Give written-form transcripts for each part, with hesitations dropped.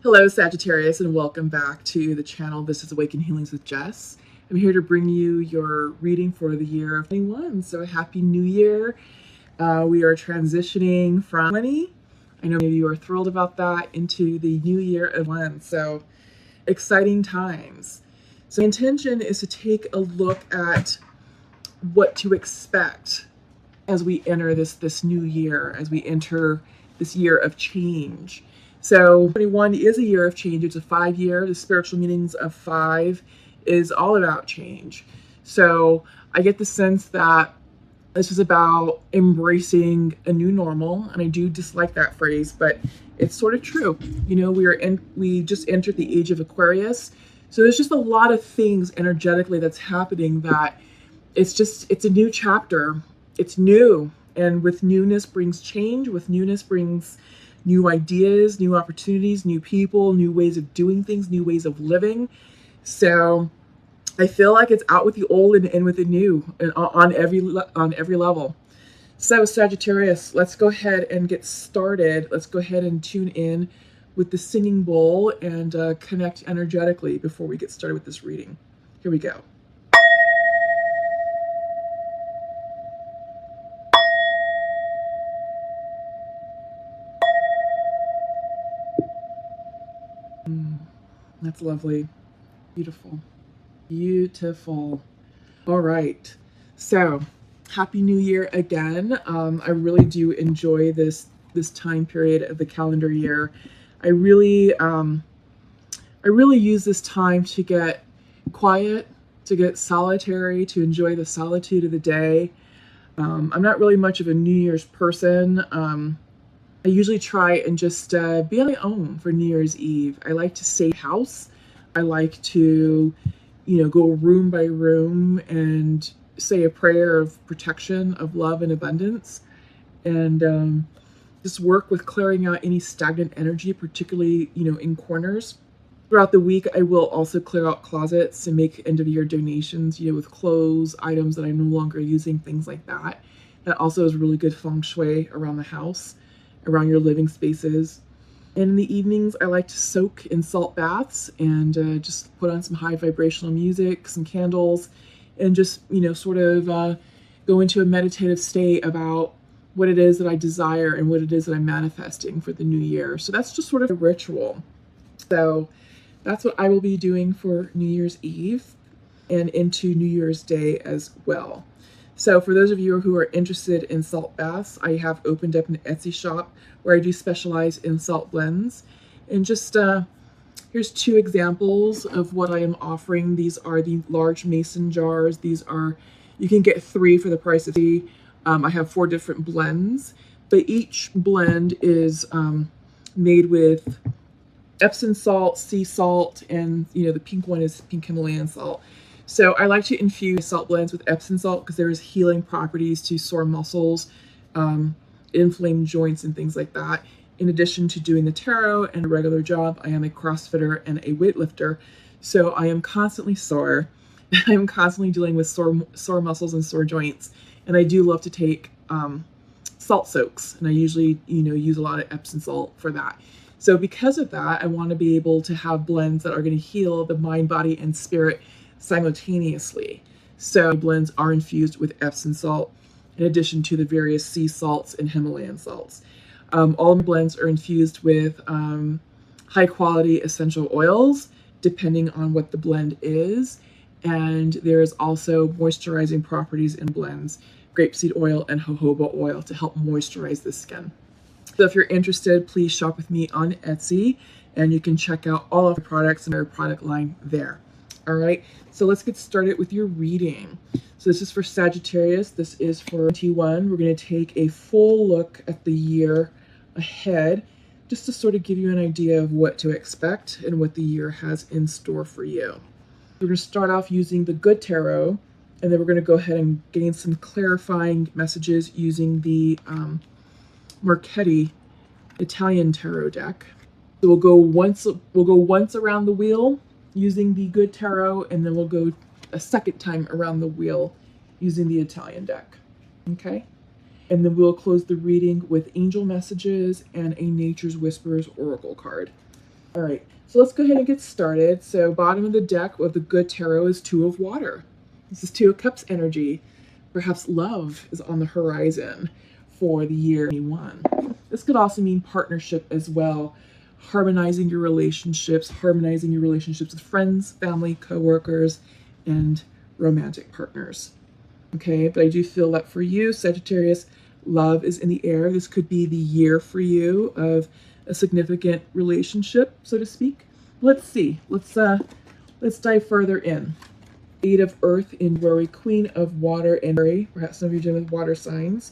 Hello, Sagittarius, and welcome back to the channel. This is Awaken Healings with Jess. I'm here to bring you your reading for the year of 21. So happy new year. We are transitioning from 20. I know you are thrilled about that, into the new year of 1. So exciting times. So the intention is to take a look at what to expect as we enter this new year, as we enter this year of change. So 21 is a year of change. It's a 5-year. The spiritual meanings of 5 is all about change. So I get the sense that this is about embracing a new normal, and I do dislike that phrase, but it's sort of true. You know, we just entered the age of Aquarius, so there's just a lot of things energetically that's happening that it's a new chapter. It's new, and with newness brings change. With newness brings new ideas, new opportunities, new people, new ways of doing things, new ways of living. So I feel like it's out with the old and in with the new, and on every level. So Sagittarius, let's go ahead and get started. Let's go ahead and tune in with the singing bowl and connect energetically before we get started with this reading. Here we go. That's lovely. Beautiful. Beautiful. All right. So happy new year again. I really do enjoy this time period of the calendar year. I really use this time to get quiet, to get solitary, to enjoy the solitude of the day. I'm not really much of a New Year's person. I usually try and just be on my own for New Year's Eve. I like to stay house. I like to, go room by room and say a prayer of protection, of love and abundance, and just work with clearing out any stagnant energy, particularly, in corners. Throughout the week, I will also clear out closets and make end of year donations, with clothes, items that I'm no longer using, things like that. That also is really good feng shui around the house, around your living spaces. And in the evenings, I like to soak in salt baths and just put on some high vibrational music, some candles, and just, sort of go into a meditative state about what it is that I desire and what it is that I'm manifesting for the new year. So that's just sort of a ritual. So that's what I will be doing for New Year's Eve and into New Year's Day as well. So for those of you who are interested in salt baths, I have opened up an Etsy shop where I do specialize in salt blends. And just here's 2 examples of what I am offering. These are the large mason jars. You can get 3 for the price of 3. I have 4 different blends, but each blend is made with Epsom salt, sea salt, and the pink one is pink Himalayan salt. So I like to infuse salt blends with Epsom salt because there is healing properties to sore muscles, inflamed joints, and things like that. In addition to doing the tarot and a regular job, I am a CrossFitter and a weightlifter. So I am constantly sore. I am constantly dealing with sore muscles and sore joints. And I do love to take salt soaks. And I usually, use a lot of Epsom salt for that. So because of that, I want to be able to have blends that are going to heal the mind, body, and spirit simultaneously. So blends are infused with Epsom salt in addition to the various sea salts and Himalayan salts. All my blends are infused with high quality essential oils depending on what the blend is, and there's also moisturizing properties in blends, grapeseed oil and jojoba oil, to help moisturize the skin. So if you're interested, please shop with me on Etsy, and you can check out all of the products in our product line there. All right, so let's get started with your reading. So this is for Sagittarius. This is for 21. We're going to take a full look at the year ahead, just to sort of give you an idea of what to expect and what the year has in store for you. We're going to start off using the Good Tarot, and then we're going to go ahead and gain some clarifying messages using the Marchetti Italian Tarot deck. So we'll go once around the wheel using the Good Tarot, and then we'll go a second time around the wheel using the Italian deck. Okay? And then we'll close the reading with angel messages and a Nature's Whispers oracle card. All right, so let's go ahead and get started. So bottom of the deck of the good tarot is Two of Water. This is Two of Cups energy. Perhaps love is on the horizon for the year 2021. This could also mean partnership as well, harmonizing your relationships with friends, family, coworkers, and romantic partners. Okay, but I do feel that for you, Sagittarius, love is in the air. This could be the year for you of a significant relationship, so to speak. Let's see. Let's dive further in. Eight of Earth in worry, Queen of Water in worry. Perhaps some of you are dealing with water signs.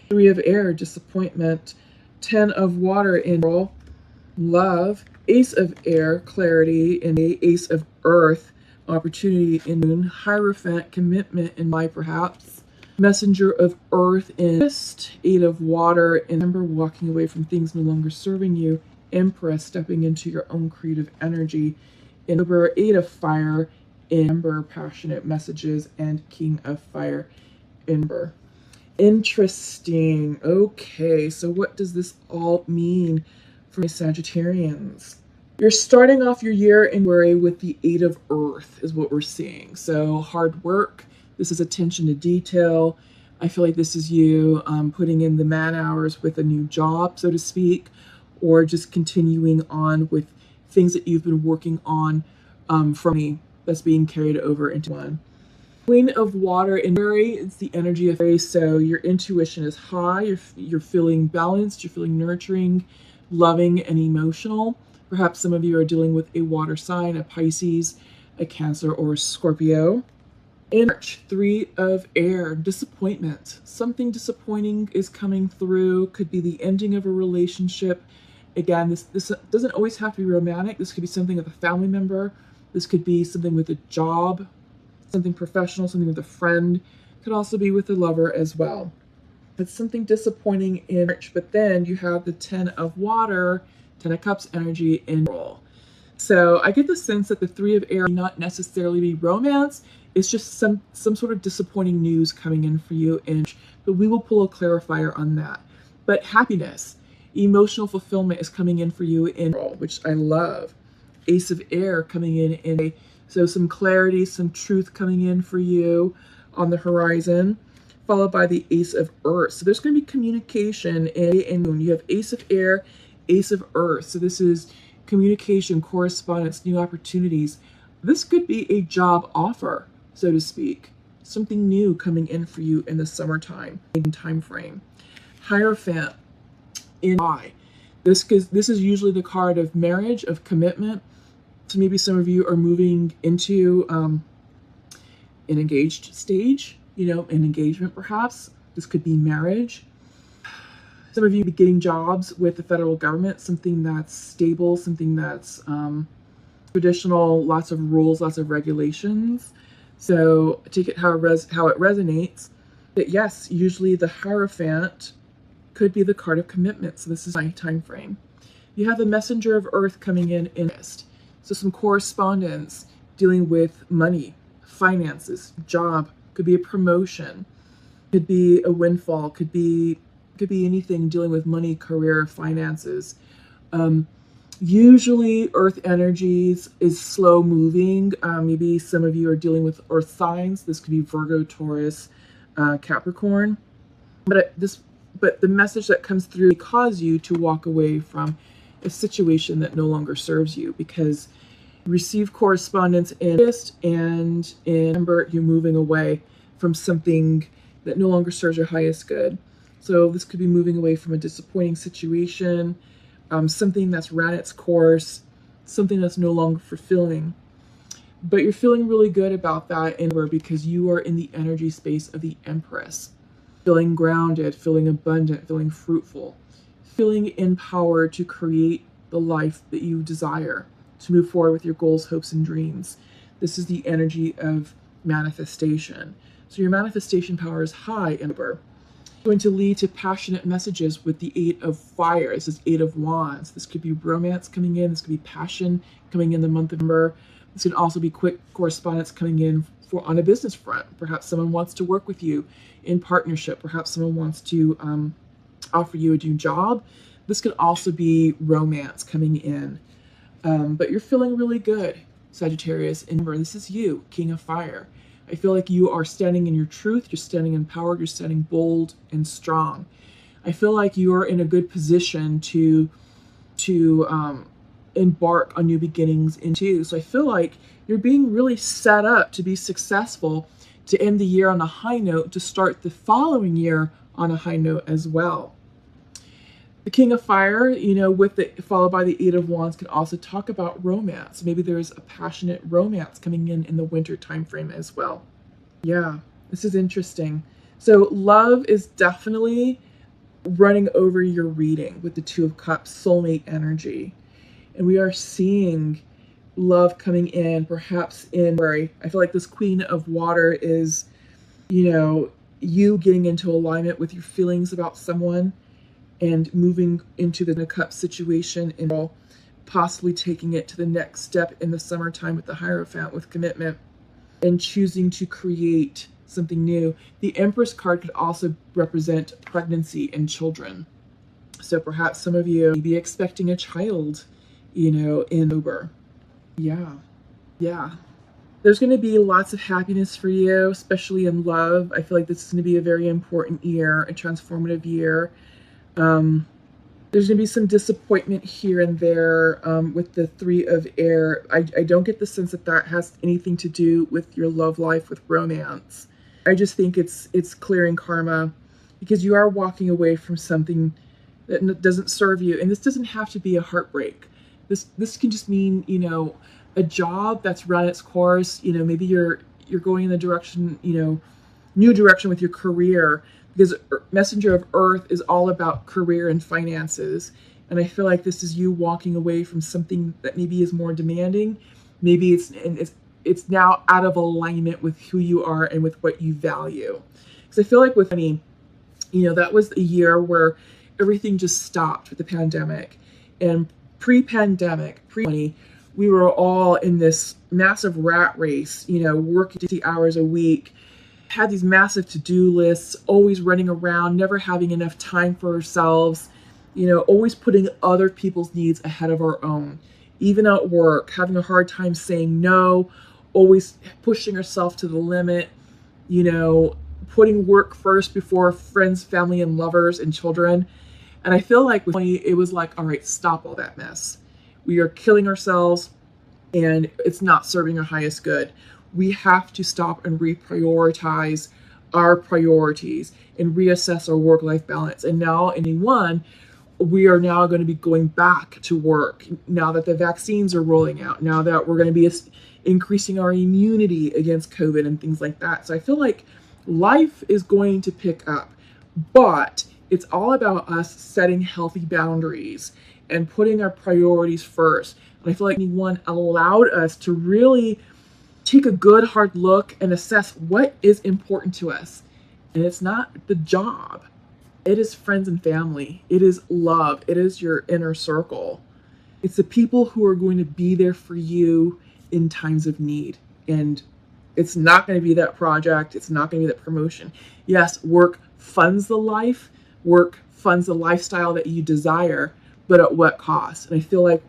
Three of Air, disappointment. 10 of Water in love. Ace of Air, clarity, and Ace of Earth, opportunity in Moon. Hierophant, commitment in life, perhaps. Messenger of Earth in Mist. Eight of Water in Ember, walking away from things no longer serving you. Empress, stepping into your own creative energy. In Ember, Eight of Fire in Ember, passionate messages, and King of Fire, Ember. Interesting. Okay, so what does this all mean for Sagittarians? You're starting off your year in worry with the Eight of Earth is what we're seeing. So hard work. This is attention to detail. I feel like this is you putting in the man hours with a new job, so to speak, or just continuing on with things that you've been working on from me that's being carried over into one. Queen of Water in worry, it's the energy of fairy, so your intuition is high, you're feeling balanced, you're feeling nurturing, loving, and emotional. Perhaps some of you are dealing with a water sign, a Pisces, a Cancer, or a Scorpio. In March, Three of Air, disappointment. Something disappointing is coming through. Could be the ending of a relationship. Again, this doesn't always have to be romantic. This could be something with a family member. This could be something with a job, something professional, something with a friend. Could also be with a lover as well. It's something disappointing in March, but then you have the 10 of Water, 10 of Cups energy in roll. So I get the sense that the Three of Air may not necessarily be romance. It's just some sort of disappointing news coming in for you, but we will pull a clarifier on that. But happiness, emotional fulfillment is coming in for you in roll, which I love. Ace of Air coming in so some clarity, some truth coming in for you on the horizon, followed by the Ace of Earth. So there's going to be communication in Moon. You have Ace of Air, Ace of Earth. So this is communication, correspondence, new opportunities. This could be a job offer, so to speak. Something new coming in for you in the summertime time frame. Hierophant in July. This is usually the card of marriage, of commitment. So maybe some of you are moving into an engaged stage, an engagement perhaps. This could be marriage. Some of you be getting jobs with the federal government, something that's stable, something that's traditional, lots of rules, lots of regulations. So take it how it resonates. But yes, usually the Hierophant could be the card of commitment. So this is my time frame. You have the Messenger of Earth coming in Earnest. So some correspondence dealing with money, finances, job, could be a promotion, could be a windfall, could be anything dealing with money, career, finances. Usually Earth energies is slow moving. Maybe some of you are dealing with Earth signs. This could be Virgo, Taurus, Capricorn. But the message that comes through may cause you to walk away from a situation that no longer serves you, because you receive correspondence in August, and in September you're moving away from something that no longer serves your highest good. So this could be moving away from a disappointing situation, something that's ran its course, something that's no longer fulfilling. But you're feeling really good about that because you are in the energy space of the Empress. Feeling grounded, feeling abundant, feeling fruitful, feeling empowered to create the life that you desire, to move forward with your goals, hopes, and dreams. This is the energy of manifestation. So your manifestation power is high, Ember. Going to lead to passionate messages with the Eight of Fire. This is Eight of Wands. This could be romance coming in. This could be passion coming in the month of November. This could also be quick correspondence coming in on a business front. Perhaps someone wants to work with you in partnership. Perhaps someone wants to offer you a new job. This could also be romance coming in. But you're feeling really good, Sagittarius. And remember, this is you, King of Fire. I feel like you are standing in your truth, you're standing empowered, you're standing bold and strong. I feel like you're in a good position to embark on new beginnings into. So I feel like you're being really set up to be successful, to end the year on a high note, to start the following year on a high note as well. The King of Fire, you know, with the followed by the Eight of Wands, can also talk about romance. Maybe there's a passionate romance coming in the winter time frame as well. Yeah, this is interesting. So love is definitely running over your reading with the Two of Cups, soulmate energy. And we are seeing love coming in, perhaps in February. I feel like this Queen of Water is, you know, you getting into alignment with your feelings about someone and moving into the cup situation and possibly taking it to the next step in the summertime with the Hierophant, with commitment and choosing to create something new. The Empress card could also represent pregnancy and children. So perhaps some of you may be expecting a child, you know, in October. Yeah. There's going to be lots of happiness for you, especially in love. I feel like this is going to be a very important year, a transformative year. There's going to be some disappointment here and there with the Three of Air. I don't get the sense that that has anything to do with your love life, with romance. I just think it's clearing karma, because you are walking away from something that doesn't serve you. And this doesn't have to be a heartbreak. This can just mean, you know, a job that's run its course. You know, maybe you're going in the direction, you know, new direction with your career, because Messenger of Earth is all about career and finances. And I feel like this is you walking away from something that maybe is more demanding. Maybe it's now out of alignment with who you are and with what you value. Because I feel like with me, you know, that was a year where everything just stopped with the pandemic. And pre-pandemic, pre-20, we were all in this massive rat race, you know, working 60 hours a week, had these massive to-do lists, always running around, never having enough time for ourselves, you know, always putting other people's needs ahead of our own. Even at work, having a hard time saying no, always pushing ourselves to the limit, you know, putting work first before friends, family, and lovers and children. And I feel like with 20, it was like, all right, stop all that mess. We are killing ourselves and it's not serving our highest good. We have to stop and reprioritize our priorities and reassess our work-life balance. And now in A1, we are now going to be going back to work now that the vaccines are rolling out, now that we're going to be increasing our immunity against COVID and things like that. So I feel like life is going to pick up, but it's all about us setting healthy boundaries and putting our priorities first. And I feel like A1 allowed us to really take a good hard look and assess what is important to us. And it's not the job. It is friends and family. It is love. It is your inner circle. It's the people who are going to be there for you in times of need. And it's not going to be that project. It's not going to be that promotion. Yes, work funds the life. Work funds the lifestyle that you desire, but at what cost? And I feel like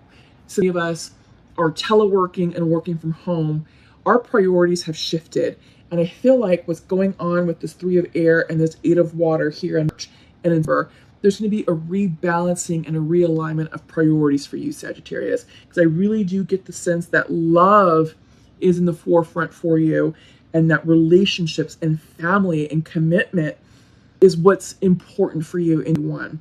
some of us are teleworking and working from home. Our priorities have shifted. And I feel like what's going on with this Three of Air and this Eight of Water here in March and in December, there's going to be a rebalancing and a realignment of priorities for you, Sagittarius. Because I really do get the sense that love is in the forefront for you, and that relationships and family and commitment is what's important for you in one.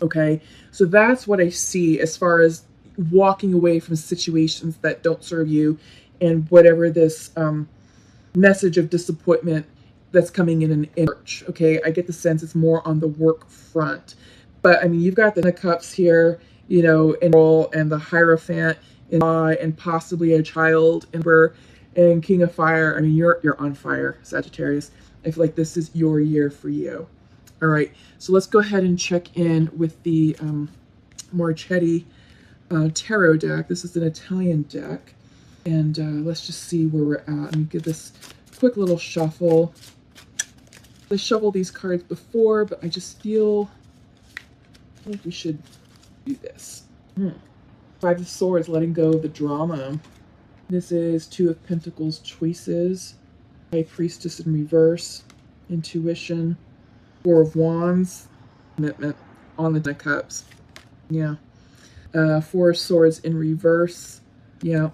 Okay? So that's what I see as far as walking away from situations that don't serve you, and whatever this message of disappointment that's coming in March. Okay, I get the sense it's more on the work front. But I mean, you've got the Ten of Cups here, you know, and the Hierophant and possibly a child and King of Fire. I mean, you're on fire, Sagittarius. I feel like this is your year for you. All right, so let's go ahead and check in with the Marchetti tarot deck. This is an Italian deck. And let's just see where we're at. Let me give this a quick little shuffle. I shuffled these cards before, but I just feel like we should do this. Five of Swords, letting go of the drama. This is Two of Pentacles, choices. High Priestess in reverse, intuition. Four of Wands, commitment on the Cups. Yeah. Four of Swords in reverse. Yeah.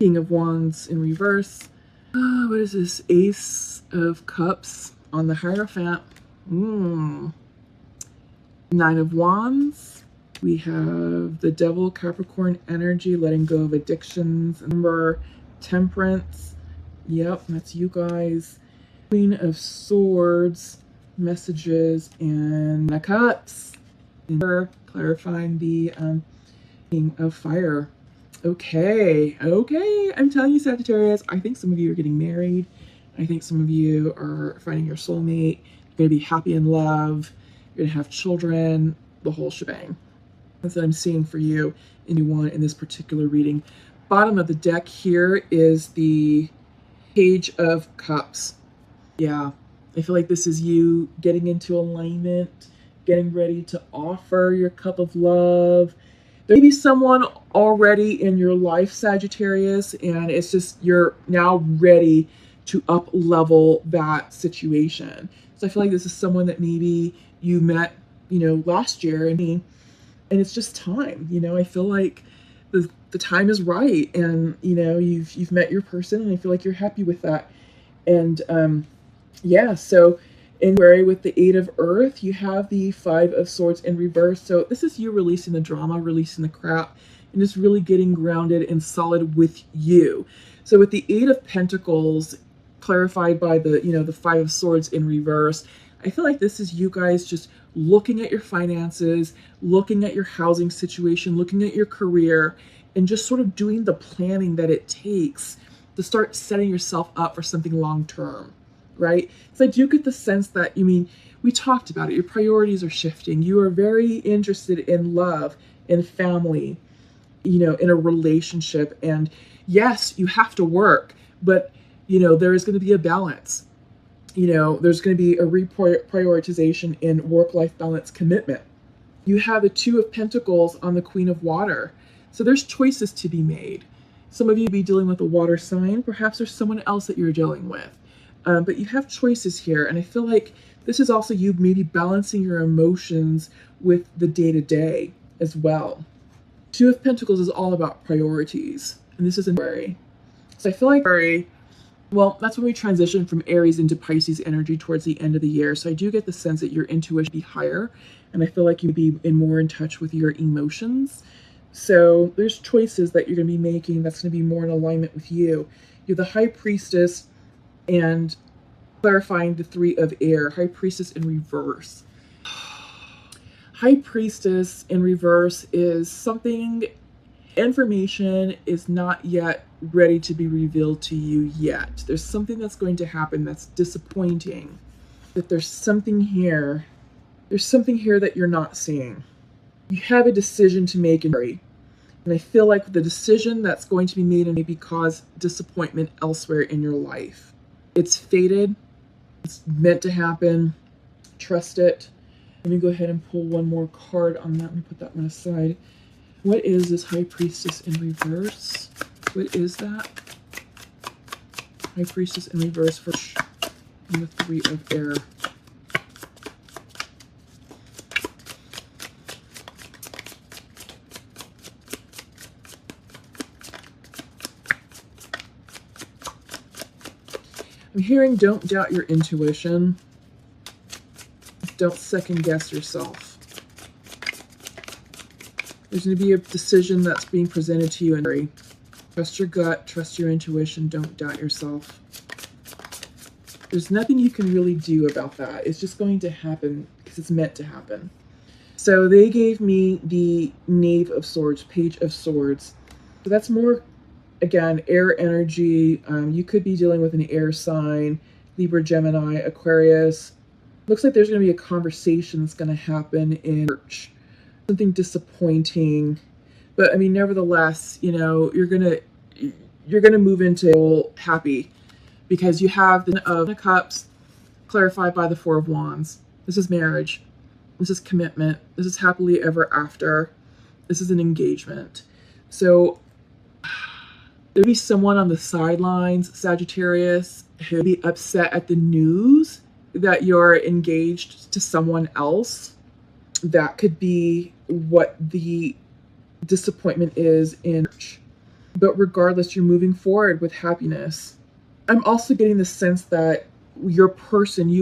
King of Wands in reverse. What is this? Ace of Cups on the Hierophant. Nine of Wands. We have the Devil, Capricorn energy, letting go of addictions. Number Temperance. Yep, that's you guys. Queen of Swords, messages, and the Cups. And clarifying the King of Fire. Okay, I'm telling you, Sagittarius, I think some of you are getting married. I think some of you are finding your soulmate. You're going to be happy in love. You're going to have children, the whole shebang. That's what I'm seeing for you in this particular reading. Bottom of the deck here is the Page of Cups. Yeah, I feel like this is you getting into alignment, getting ready to offer your cup of love. There may be someone already in your life, Sagittarius, and it's just you're now ready to up level that situation. So I feel like this is someone that maybe you met, last year, and it's just time. I feel like the time is right, and you've met your person, and I feel like you're happy with that. And yeah, so in January with the Eight of Earth, you have the Five of Swords in reverse. So this is you releasing the drama, releasing the crap, and just really getting grounded and solid with you. So with the Eight of Pentacles clarified by the Five of Swords in reverse, I feel like this is you guys just looking at your finances, looking at your housing situation, looking at your career, and just sort of doing the planning that it takes to start setting yourself up for something long-term, right? So I do get the sense that, we talked about it, your priorities are shifting. You are very interested in love, in family, in a relationship. And yes, you have to work, but, there is going to be a balance. There's going to be a reprioritization in work-life balance commitment. You have the Two of Pentacles on the Queen of Water. So there's choices to be made. Some of you be dealing with a water sign. Perhaps there's someone else that you're dealing with. But you have choices here. And I feel like this is also you maybe balancing your emotions with the day-to-day as well. Two of Pentacles is all about priorities. And this is in February. So I feel like well, that's when we transition from Aries into Pisces energy towards the end of the year. So I do get the sense that your intuition will be higher. And I feel like you'll be more in touch with your emotions. So there's choices that you're going to be making that's going to be more in alignment with you. You're the High Priestess and clarifying the Three of Air. High Priestess in reverse. High Priestess in reverse is something, information is not yet ready to be revealed to you yet. There's something that's going to happen that's disappointing. That there's something here. There's something here that you're not seeing. You have a decision to make, and I feel like the decision that's going to be made may cause disappointment elsewhere in your life. It's fated. It's meant to happen. Trust it. Let me go ahead and pull one more card on that. Let me put that one aside. What is this High Priestess in reverse? What is that? High Priestess in reverse for the Three of Air. I'm hearing don't doubt your intuition. Don't second guess yourself. There's going to be a decision that's being presented to you, and trust your gut, trust your intuition, don't doubt yourself. There's nothing you can really do about that. It's just going to happen because it's meant to happen. So they gave me the Knave of Swords, Page of Swords. So that's more, again, air energy. You could be dealing with an air sign, Libra, Gemini, Aquarius. Looks like there's going to be a conversation that's going to happen in church. Something disappointing. But nevertheless, you're gonna move into happy because you have the of Cups clarified by the Four of Wands. This is marriage. This is commitment. This is happily ever after. This is an engagement. So there'd be someone on the sidelines, Sagittarius, who'd be upset at the news that you're engaged to someone else. That could be what the disappointment is in. But regardless, you're moving forward with happiness. I'm also getting the sense that you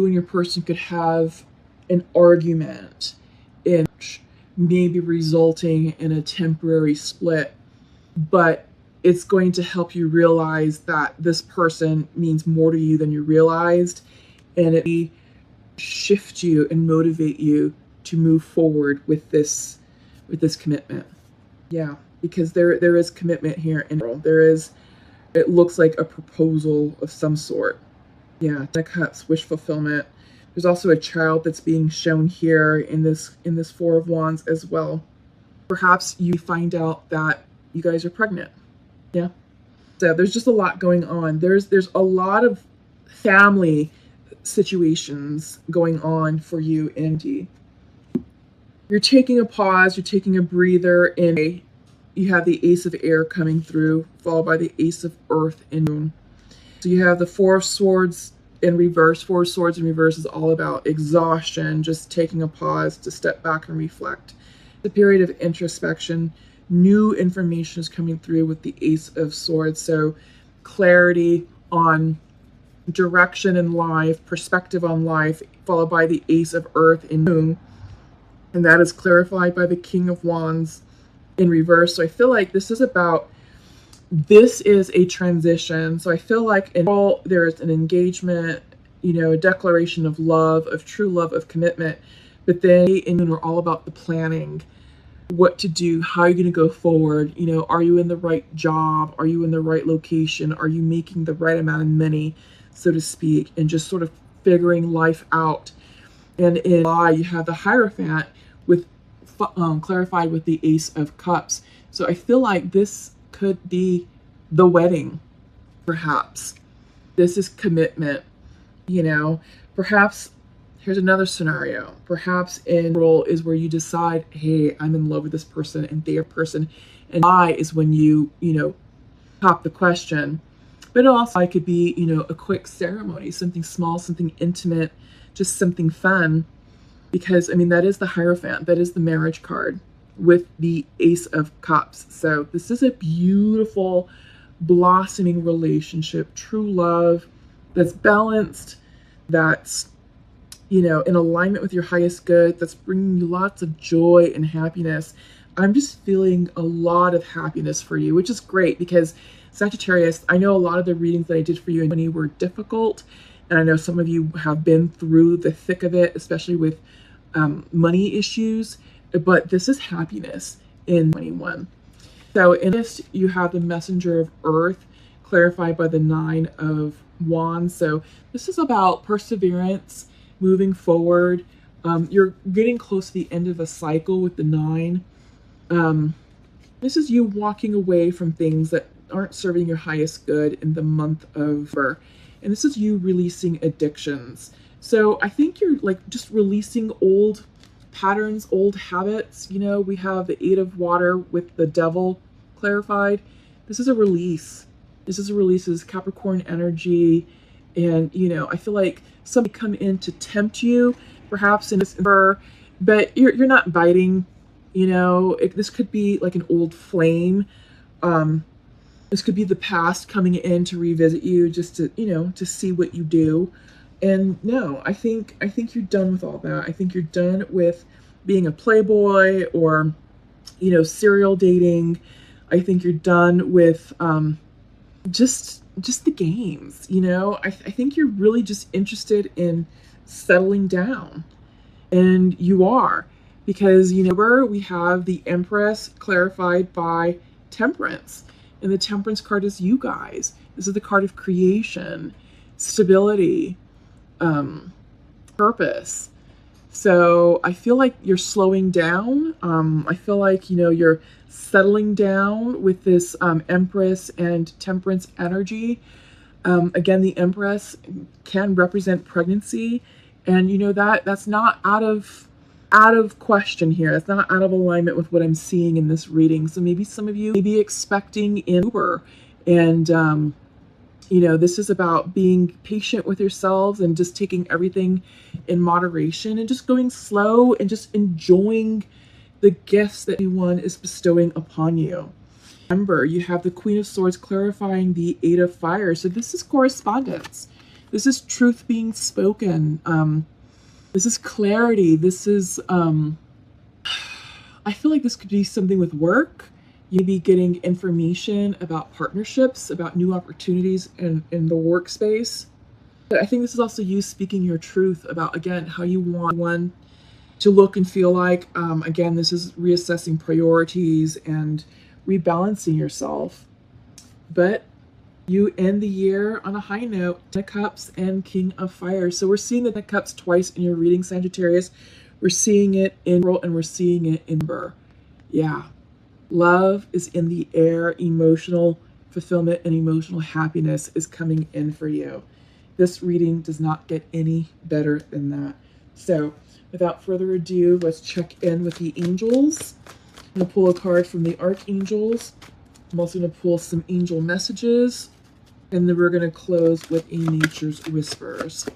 and your person could have an argument in maybe resulting in a temporary split, but it's going to help you realize that this person means more to you than you realized, and it will shift you and motivate you to move forward with this commitment. Yeah, because there is commitment here, and it looks like a proposal of some sort. Yeah, Ten of Cups, wish fulfillment. There's also a child that's being shown here in this Four of Wands as well. Perhaps you find out that you guys are pregnant. Yeah. So there's just a lot going on. There's a lot of family situations going on for you, Indy. You're taking a pause, you're taking a breather in. You have the Ace of Air coming through, followed by the Ace of Earth and Moon. So you have the Four of Swords in reverse. Four of Swords in reverse is all about exhaustion, just taking a pause to step back and reflect. The period of introspection, new information is coming through with the Ace of Swords. So clarity on direction in life, perspective on life, followed by the Ace of Earth and Moon. And that is clarified by the King of Wands in reverse. So I feel like this is a transition. So I feel like in all there is an engagement, a declaration of love, of true love, of commitment. But then we're all about the planning, what to do, how you're going to go forward. Are you in the right job? Are you in the right location? Are you making the right amount of money, so to speak, and just sort of figuring life out. And in July, you have the Hierophant with clarified with the Ace of Cups. So I feel like this could be the wedding, perhaps. This is commitment, Perhaps here's another scenario. Perhaps in role is where you decide, hey, I'm in love with this person and their person. And July is when you pop the question. But it also could be, a quick ceremony, something small, something intimate, just something fun. Because, that is the Hierophant. That is the marriage card with the Ace of Cups. So this is a beautiful, blossoming relationship, true love that's balanced, that's, in alignment with your highest good, that's bringing you lots of joy and happiness. I'm just feeling a lot of happiness for you, which is great because Sagittarius, I know a lot of the readings that I did for you in were difficult. And I know some of you have been through the thick of it, especially with money issues, but this is happiness in 21. So in this, you have the Messenger of Earth clarified by the Nine of Wands. So this is about perseverance, moving forward. You're getting close to the end of a cycle with the 9. This is you walking away from things that aren't serving your highest good in the month of February. And this is you releasing addictions. So I think you're just releasing old patterns, old habits. We have the 8 of Water with the Devil clarified. This is a release. This is a release. This is Capricorn energy. And, I feel like somebody come in to tempt you, perhaps in this, but you're not biting, this could be like an old flame. This could be the past coming in to revisit you, just to, to see what you do. And no, I think you're done with all that. I think you're done with being a playboy or, serial dating. I think you're done with just the games, I think you're really just interested in settling down. And you are, because, we have the Empress clarified by Temperance. And the Temperance card is you guys. This is the card of creation, stability, purpose. So I feel like you're slowing down. I feel like, you're settling down with this Empress and Temperance energy. Again, the Empress can represent pregnancy. And that's not out of out of question here. It's not out of alignment with what I'm seeing in this reading. So maybe some of you may be expecting an Uber, and you know, this is about being patient with yourselves and just taking everything in moderation and just going slow and just enjoying the gifts that anyone is bestowing upon you. Remember, you have the Queen of Swords clarifying the Eight of Fire. So this is correspondence. This is truth being spoken. This is clarity. This is, I feel like this could be something with work. You'd be getting information about partnerships, about new opportunities in the workspace. But I think this is also you speaking your truth about, again, how you want one to look and feel like. Again, this is reassessing priorities and rebalancing yourself. But you end the year on a high note, Ten of Cups and King of Fire. So we're seeing the Ten of Cups twice in your reading, Sagittarius. We're seeing it in April and we're seeing it in December. Yeah. Love is in the air. Emotional fulfillment and emotional happiness is coming in for you. This reading does not get any better than that. So without further ado, let's check in with the angels. I'm going to pull a card from the archangels. I'm also going to pull some angel messages. And then we're going to close with a nature's whispers.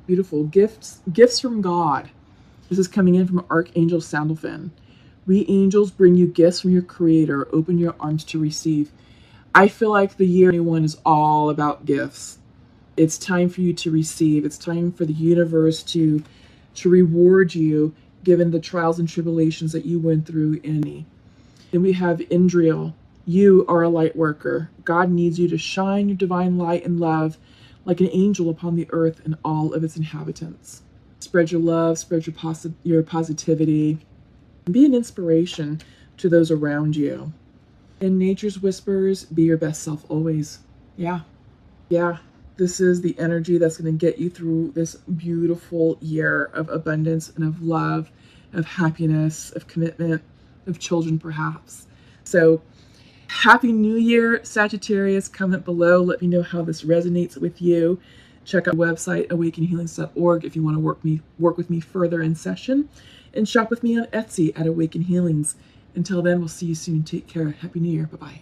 Beautiful. Gifts from God. This is coming in from Archangel Sandalphon. We angels bring you gifts from your Creator. Open your arms to receive. I feel like the year 2021 is all about gifts. It's time for you to receive. It's time for the universe to reward you, given the trials and tribulations that you went through in me. Then we have Indriel. You are a light worker. God needs you to shine your divine light and love like an angel upon the earth and all of its inhabitants. Spread your love, spread your positivity, and be an inspiration to those around you. In nature's whispers, be your best self always. Yeah. This is the energy that's going to get you through this beautiful year of abundance and of love, of happiness, of commitment, of children perhaps. So Happy New Year, Sagittarius. Comment below. Let me know how this resonates with you. Check out our website, awakenhealings.org, if you want to work with me further in session. And shop with me on Etsy at Awaken Healings. Until then, we'll see you soon. Take care. Happy New Year. Bye-bye.